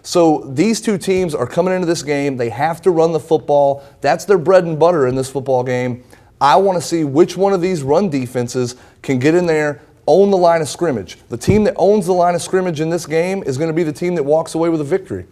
So these two teams are coming into this game. They have to run the football. That's their bread and butter in this football game. I want to see which one of these run defenses can get in there, own the line of scrimmage. The team that owns the line of scrimmage in this game is going to be the team that walks away with a victory.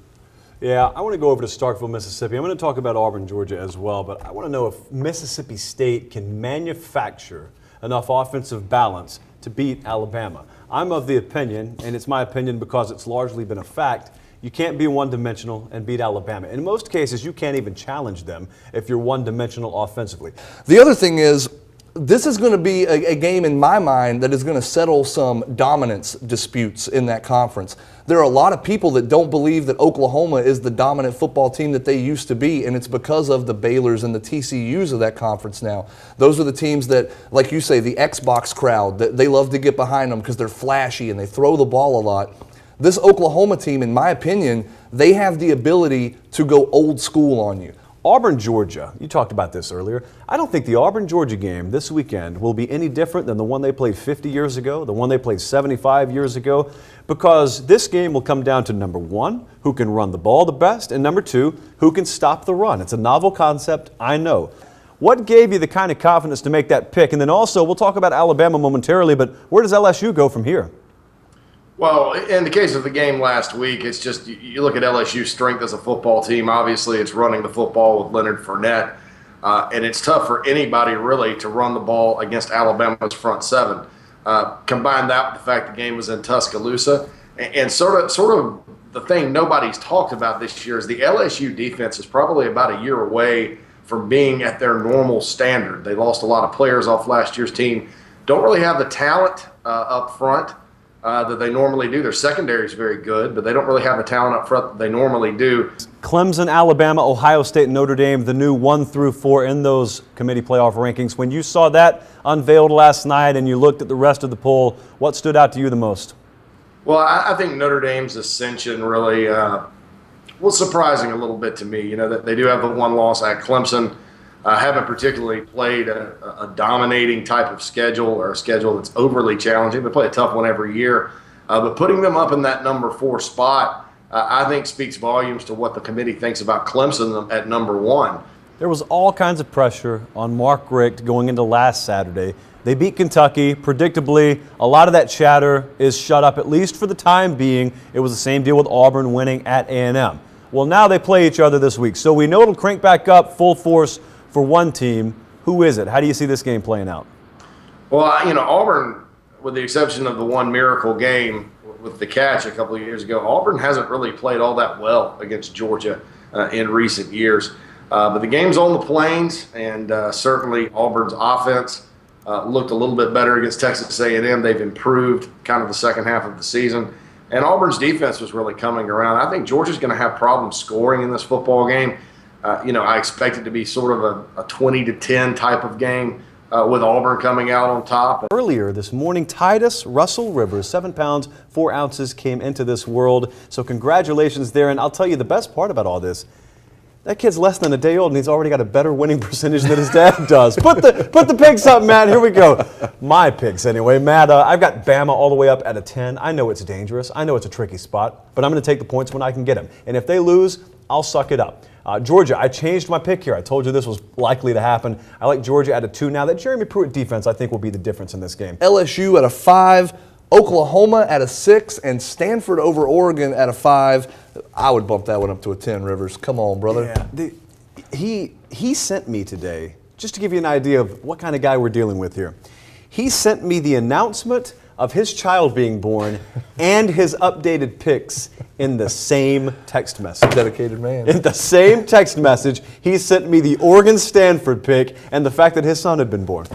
Yeah, I want to go over to Starkville, Mississippi. I'm going to talk about Auburn, Georgia as well, but I want to know if Mississippi State can manufacture enough offensive balance to beat Alabama. I'm of the opinion, and it's my opinion because it's largely been a fact, you can't be one-dimensional and beat Alabama. In most cases, you can't even challenge them if you're one-dimensional offensively. The other thing is, this is going to be a game in my mind that is going to settle some dominance disputes in that conference. There are a lot of people that don't believe that Oklahoma is the dominant football team that they used to be, and it's because of the Baylors and the TCUs of that conference now. Those are the teams that, like you say, the Xbox crowd, that they love to get behind them because they're flashy and they throw the ball a lot. This Oklahoma team, in my opinion, they have the ability to go old school on you. Auburn, Georgia, you talked about this earlier. I don't think the Auburn-Georgia game this weekend will be any different than the one they played 50 years ago, the one they played 75 years ago, because this game will come down to, number one, who can run the ball the best, and number two, who can stop the run. It's a novel concept, I know. What gave you the kind of confidence to make that pick? And then also, we'll talk about Alabama momentarily, but where does LSU go from here? Well, in the case of the game last week, it's just you look at LSU's strength as a football team. Obviously, it's running the football with Leonard Fournette, and it's tough for anybody really to run the ball against Alabama's front seven. Combine that with the fact the game was in Tuscaloosa, and sort of the thing nobody's talked about this year is the LSU defense is probably about a year away from being at their normal standard. They lost a lot of players off last year's team. Don't really have the talent up front that they normally do. Their secondary is very good, but they don't really have the talent up front that they normally do. Clemson, Alabama, Ohio State, and Notre Dame, the new 1 through 4 in those committee playoff rankings. When you saw that unveiled last night and you looked at the rest of the poll, what stood out to you the most? Well, I think Notre Dame's ascension really was surprising a little bit to me. You know, that they do have the one loss at Clemson. Haven't particularly played a dominating type of schedule or a schedule that's overly challenging. They play a tough one every year. But putting them up in that number 4 spot, I think speaks volumes to what the committee thinks about Clemson at number 1. There was all kinds of pressure on Mark Richt going into last Saturday. They beat Kentucky. Predictably, a lot of that chatter is shut up, at least for the time being. It was the same deal with Auburn winning at A&M. Well, now they play each other this week. So we know it'll crank back up full force for one team. Who is it? How do you see this game playing out? Well, you know, Auburn, with the exception of the one miracle game with the catch a couple of years ago, Auburn hasn't really played all that well against Georgia in recent years. But the game's on the Plains, and certainly Auburn's offense looked a little bit better against Texas A&M. They've improved kind of the second half of the season. And Auburn's defense was really coming around. I think Georgia's going to have problems scoring in this football game. You know, I expect it to be sort of a 20-10 type of game with Auburn coming out on top. Earlier this morning, Titus Russell Rivers, 7 pounds, 4 ounces, came into this world. So congratulations there. And I'll tell you the best part about all this, that kid's less than a day old and he's already got a better winning percentage than his dad does. Put the picks up, Matt. Here we go. My picks anyway. Matt, I've got Bama all the way up at a 10. I know it's dangerous. I know it's a tricky spot, but I'm going to take the points when I can get them. And if they lose, I'll suck it up. Georgia, I changed my pick here. I told you this was likely to happen. I like Georgia at a 2 now. That Jeremy Pruitt defense, I think, will be the difference in this game. LSU at a 5, Oklahoma at a 6, and Stanford over Oregon at a 5. I would bump that one up to a 10, Rivers. Come on, brother. Yeah, he sent me today, just to give you an idea of what kind of guy we're dealing with here. He sent me the announcement of his child being born and his updated picks in the same text message. Dedicated man. In the same text message, he sent me the Oregon-Stanford pick and the fact that his son had been born.